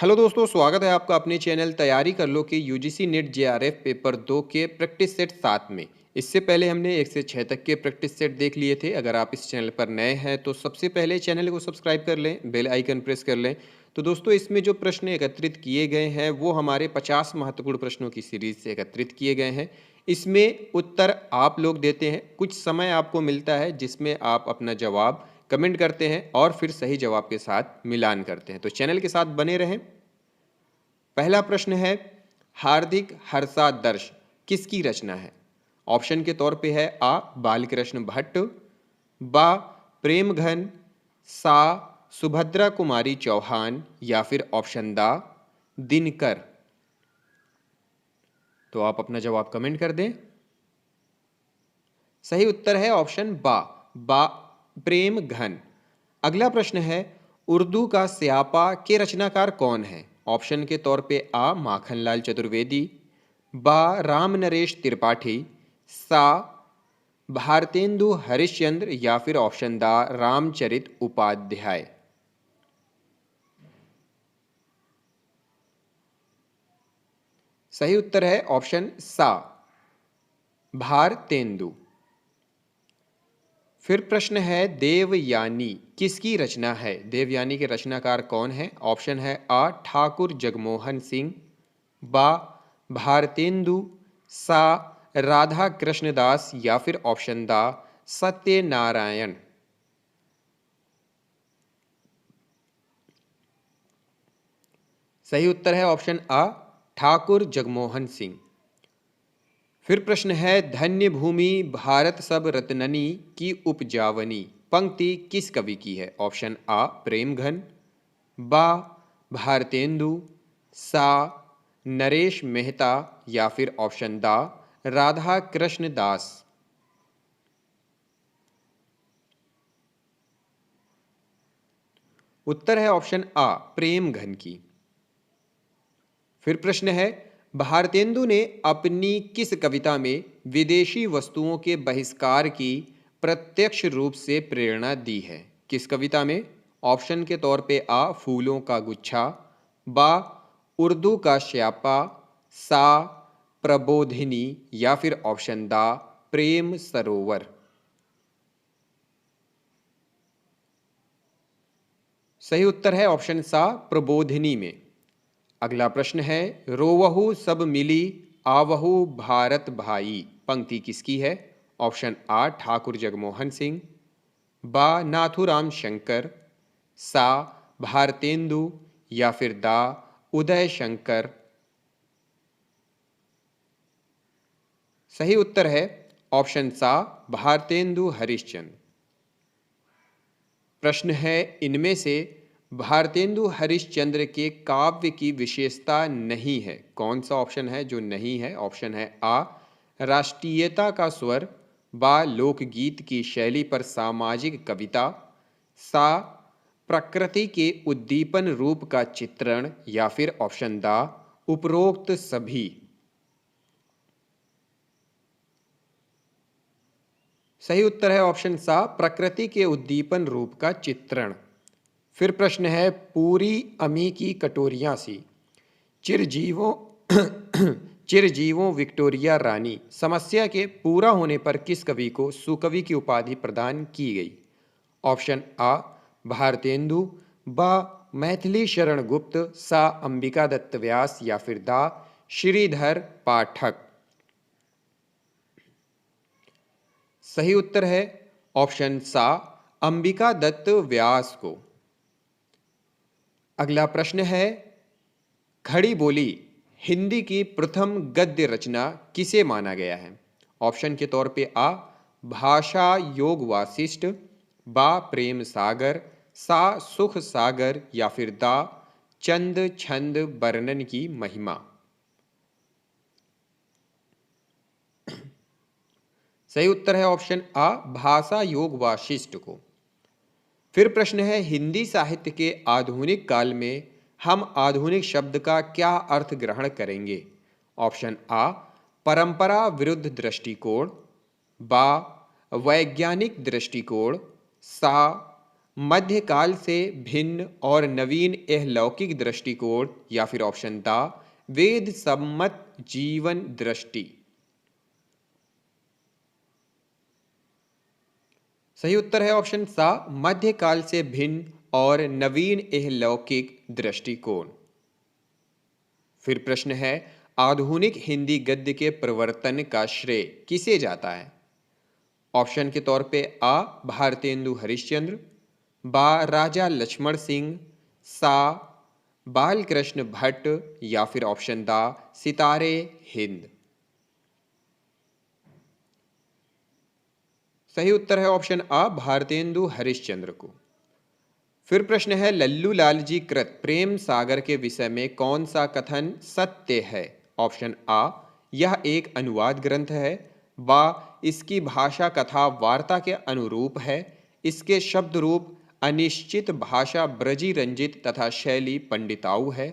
Hello दोस्तों, स्वागत है आपका अपने चैनल तैयारी कर लो कि यूजीसी नेट जेआरएफ पेपर 2 के प्रैक्टिस सेट 7 में। इससे पहले हमने 1 से 6 तक के प्रैक्टिस सेट देख लिए थे। अगर आप इस चैनल पर नए हैं तो सबसे पहले चैनल को सब्सक्राइब कर लें, बेल आइकन प्रेस कर लें। तो दोस्तों, इसमें जो प्रश्न एकत्रित किए गए हैं वो हमारे 50 महत्वपूर्ण प्रश्नों की सीरीज से एकत्रित किए गए हैं। इसमें उत्तर आप लोग देते हैं, कुछ समय आपको मिलता है जिसमें आप अपना जवाब कमेंट करते हैं और फिर सही जवाब के साथ मिलान करते हैं। तो चैनल के साथ बने रहें। पहला प्रश्न है, हार्दिक हर्षादर्श किसकी रचना है? ऑप्शन के तौर पे है आ बालकृष्ण भट्ट, बा प्रेमघन, सा सुभद्रा कुमारी चौहान या फिर ऑप्शन दा दिनकर। तो आप अपना जवाब कमेंट कर दें। सही उत्तर है ऑप्शन बा प्रेम घन। अगला प्रश्न है, उर्दू का स्यापा के रचनाकार कौन है? ऑप्शन के तौर पे आ माखनलाल चतुर्वेदी, बा राम नरेश त्रिपाठी, सा भारतेंदु हरिश्चंद्र या फिर ऑप्शन दा रामचरित उपाध्याय। सही उत्तर है ऑप्शन सा भारतेंदु। फिर प्रश्न है, देवयानी किसकी रचना है? देवयानी के रचनाकार कौन है? ऑप्शन है आ ठाकुर जगमोहन सिंह, बा भारतेंदु, सा राधा कृष्णदास या फिर ऑप्शन दा सत्यनारायण। सही उत्तर है ऑप्शन आ ठाकुर जगमोहन सिंह। फिर प्रश्न है, धन्य भूमि भारत सब रत्ननी की उपजावनी पंक्ति किस कवि की है? ऑप्शन आ प्रेमघन, बा भारतेंदु, सा नरेश मेहता या फिर ऑप्शन दा राधा कृष्ण दास। उत्तर है ऑप्शन आ प्रेमघन की। फिर प्रश्न है, भारतेंदु ने अपनी किस कविता में विदेशी वस्तुओं के बहिष्कार की प्रत्यक्ष रूप से प्रेरणा दी है? किस कविता में? ऑप्शन के तौर पे आ फूलों का गुच्छा, बा उर्दू का श्यापा, सा प्रबोधिनी या फिर ऑप्शन दा प्रेम सरोवर। सही उत्तर है ऑप्शन सा प्रबोधिनी में। अगला प्रश्न है, रोवहु सब मिली आवहु भारत भाई पंक्ति किसकी है? ऑप्शन आ ठाकुर जगमोहन सिंह, बा नाथुराम शंकर, सा भारतेंदु या फिर दा उदय शंकर। सही उत्तर है ऑप्शन सा भारतेंदु हरिश्चंद्र। प्रश्न है, इनमें से भारतेंदु हरिश्चंद्र के काव्य की विशेषता नहीं है? कौन सा ऑप्शन है जो नहीं है? ऑप्शन है आ राष्ट्रीयता का स्वर, बा लोकगीत की शैली पर सामाजिक कविता, सा प्रकृति के उद्दीपन रूप का चित्रण या फिर ऑप्शन दा उपरोक्त सभी। सही उत्तर है ऑप्शन सा प्रकृति के उद्दीपन रूप का चित्रण। फिर प्रश्न है, पूरी अमी की कटोरियां सी चिरजीवों चिरजीवों विक्टोरिया रानी समस्या के पूरा होने पर किस कवि को सुकवि की उपाधि प्रदान की गई? ऑप्शन आ भारतेंदु, बा मैथिली शरण गुप्त, सा अंबिका दत्त व्यास या फिर दा श्रीधर पाठक। सही उत्तर है ऑप्शन सा अंबिका दत्त व्यास को। अगला प्रश्न है, खड़ी बोली हिंदी की प्रथम गद्य रचना किसे माना गया है? ऑप्शन के तौर पे आ भाषा योग वासिष्ठ, बा प्रेम सागर, सा सुख सागर या फिर दा चंद छंद वर्णन की महिमा। सही उत्तर है ऑप्शन आ भाषा योग वासिष्ठ को। फिर प्रश्न है, हिंदी साहित्य के आधुनिक काल में हम आधुनिक शब्द का क्या अर्थ ग्रहण करेंगे? ऑप्शन आ परंपरा विरुद्ध दृष्टिकोण, बा वैज्ञानिक दृष्टिकोण, सा मध्यकाल से भिन्न और नवीन यह लौकिक दृष्टिकोण, या फिर ऑप्शन दा वेद सम्मत जीवन दृष्टि। सही उत्तर है ऑप्शन सा मध्यकाल से भिन्न और नवीन यह लौकिक दृष्टिकोण। फिर प्रश्न है, आधुनिक हिंदी गद्य के प्रवर्तन का श्रेय किसे जाता है? ऑप्शन के तौर पे आ भारतेंदु हरिश्चंद्र, बा राजा लक्ष्मण सिंह, सा बालकृष्ण भट्ट, या फिर ऑप्शन दा सितारे हिंद। सही उत्तर है ऑप्शन आ भारतेंदु हरिश्चंद्र को। फिर प्रश्न है, लल्लू लाल जी कृत प्रेम सागर के विषय में कौन सा कथन सत्य है? ऑप्शन आ यह एक अनुवाद ग्रंथ है, बा इसकी भाषा कथा वार्ता के अनुरूप है, इसके शब्द रूप अनिश्चित भाषा ब्रजी रंजित तथा शैली पंडिताऊ है,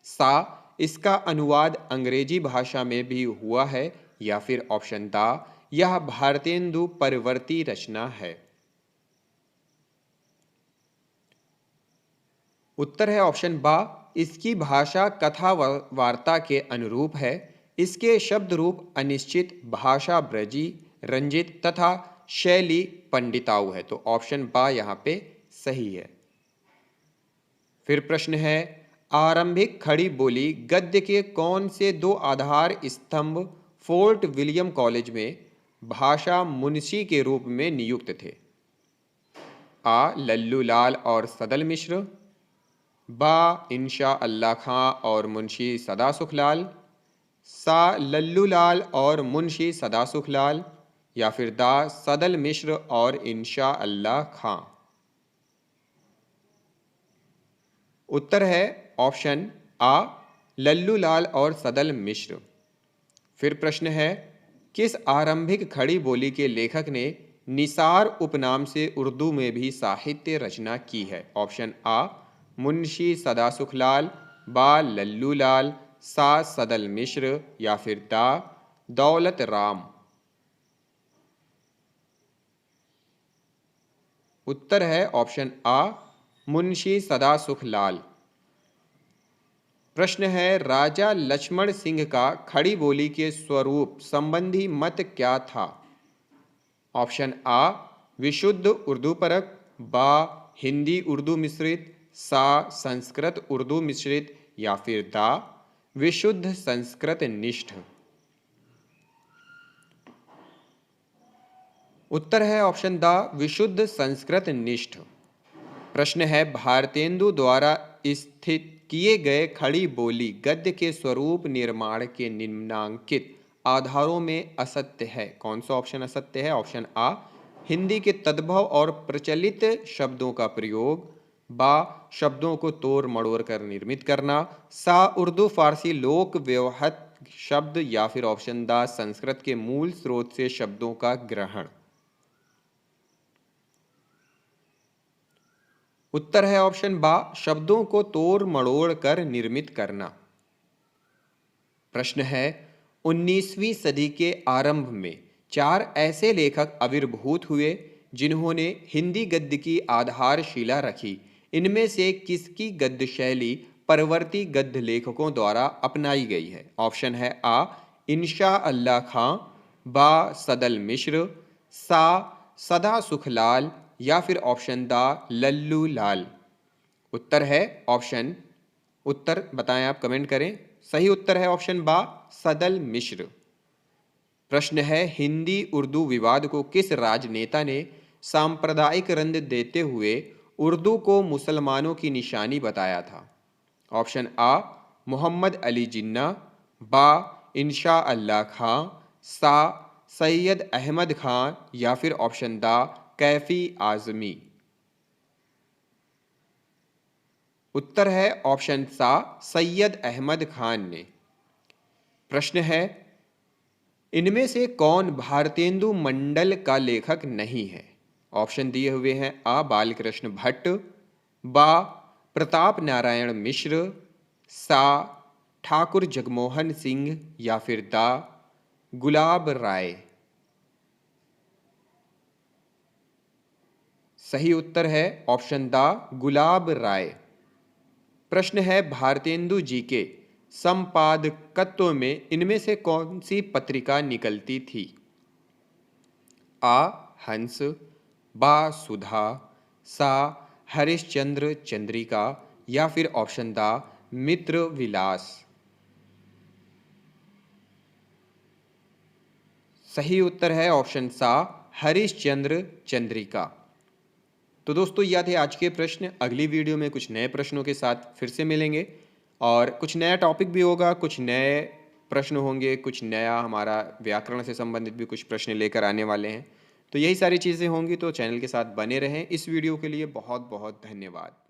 सा इसका अनुवाद अंग्रेजी भाषा में भी हुआ है, या फिर ऑप्शन दा यह भारतेंदु परवर्ती रचना है। उत्तर है ऑप्शन बा इसकी भाषा कथा वार्ता के अनुरूप है, इसके शब्द रूप अनिश्चित भाषा ब्रजी रंजित तथा शैली पंडिताऊ है। तो ऑप्शन बा यहाँ पे सही है। फिर प्रश्न है, आरंभिक खड़ी बोली गद्य के कौन से दो आधार स्तंभ फोर्ट विलियम कॉलेज में भाषा मुंशी के रूप में नियुक्त थे? आ लल्लू लाल और सदल मिश्र, बा इंशा अल्लाह खां और मुंशी सदा सुखलाल, सा लल्लू लाल और मुंशी सदा सुखलाल, या फिर दा सदल मिश्र और इंशा अल्लाह खां। उत्तर है ऑप्शन आ लल्लू लाल और सदल मिश्र। फिर प्रश्न है, किस आरंभिक खड़ी बोली के लेखक ने निसार उपनाम से उर्दू में भी साहित्य रचना की है? ऑप्शन आ मुंशी सदा सुखलाल, बा लल्लू लाल, सा सदल मिश्र, या फिर दा दौलत राम। उत्तर है ऑप्शन आ मुंशी सदा सुखलाल। प्रश्न है, राजा लक्ष्मण सिंह का खड़ी बोली के स्वरूप संबंधी मत क्या था? ऑप्शन आ विशुद्ध उर्दू परक, बा हिंदी उर्दू मिश्रित, सा संस्कृत उर्दू मिश्रित, या फिर दा विशुद्ध संस्कृत निष्ठ। उत्तर है ऑप्शन दा विशुद्ध संस्कृत निष्ठ। प्रश्न है, भारतेंदु द्वारा स्थित किए गए खड़ी बोली गद्य के स्वरूप निर्माण के निम्नांकित आधारों में असत्य है? कौन सा ऑप्शन असत्य है? ऑप्शन आ हिंदी के तद्भव और प्रचलित शब्दों का प्रयोग, बा शब्दों को तोड़ मड़ोड़ कर निर्मित करना, सा उर्दू फारसी लोक व्यवहृत शब्द, या फिर ऑप्शन दा संस्कृत के मूल स्रोत से शब्दों का ग्रहण। उत्तर है ऑप्शन बा शब्दों को तोड़ मड़ोड़ कर निर्मित करना। प्रश्न है, 19वीं सदी के आरंभ में चार ऐसे लेखक आविर्भूत हुए जिन्होंने हिंदी गद्य की आधारशिला रखी। इनमें से किसकी गद्य शैली परवर्ती गद्य लेखकों द्वारा अपनाई गई है? ऑप्शन है आ इंशा अल्लाह खां, बा सदल मिश्र, सा सदा सुखलाल, या फिर ऑप्शन दा लल्लू लाल। उत्तर है ऑप्शन, उत्तर बताएं आप, कमेंट करें। सही उत्तर है ऑप्शन बा सदल मिश्र। प्रश्न है, हिंदी उर्दू विवाद को किस राजनेता ने सांप्रदायिक रंग देते हुए उर्दू को मुसलमानों की निशानी बताया था? ऑप्शन आ मोहम्मद अली जिन्ना, बा इंशा अल्लाह खां, सा सैयद अहमद खां, या फिर ऑप्शन दा कैफी आजमी। उत्तर है ऑप्शन सा सैयद अहमद खान ने। प्रश्न है, इनमें से कौन भारतेंदु मंडल का लेखक नहीं है? ऑप्शन दिए हुए हैं आ बालकृष्ण भट्ट, बा प्रताप नारायण मिश्र, सा ठाकुर जगमोहन सिंह, या फिर दा गुलाब राय। सही उत्तर है ऑप्शन द गुलाब राय। प्रश्न है भारतेंदु जी के संपादकत्व में इनमें से कौन सी पत्रिका निकलती थी? आ हंस, बा सुधा, सा हरिश्चंद्र चंद्रिका या फिर ऑप्शन द मित्र विलास। सही उत्तर है ऑप्शन सा हरिश्चंद्र चंद्रिका। तो दोस्तों यह थे आज के प्रश्न। अगली वीडियो में कुछ नए प्रश्नों के साथ फिर से मिलेंगे और कुछ नया टॉपिक भी होगा, कुछ नए प्रश्न होंगे, कुछ नया हमारा व्याकरण से संबंधित भी कुछ प्रश्न लेकर आने वाले हैं। तो यही सारी चीज़ें होंगी, तो चैनल के साथ बने रहें। इस वीडियो के लिए बहुत बहुत धन्यवाद।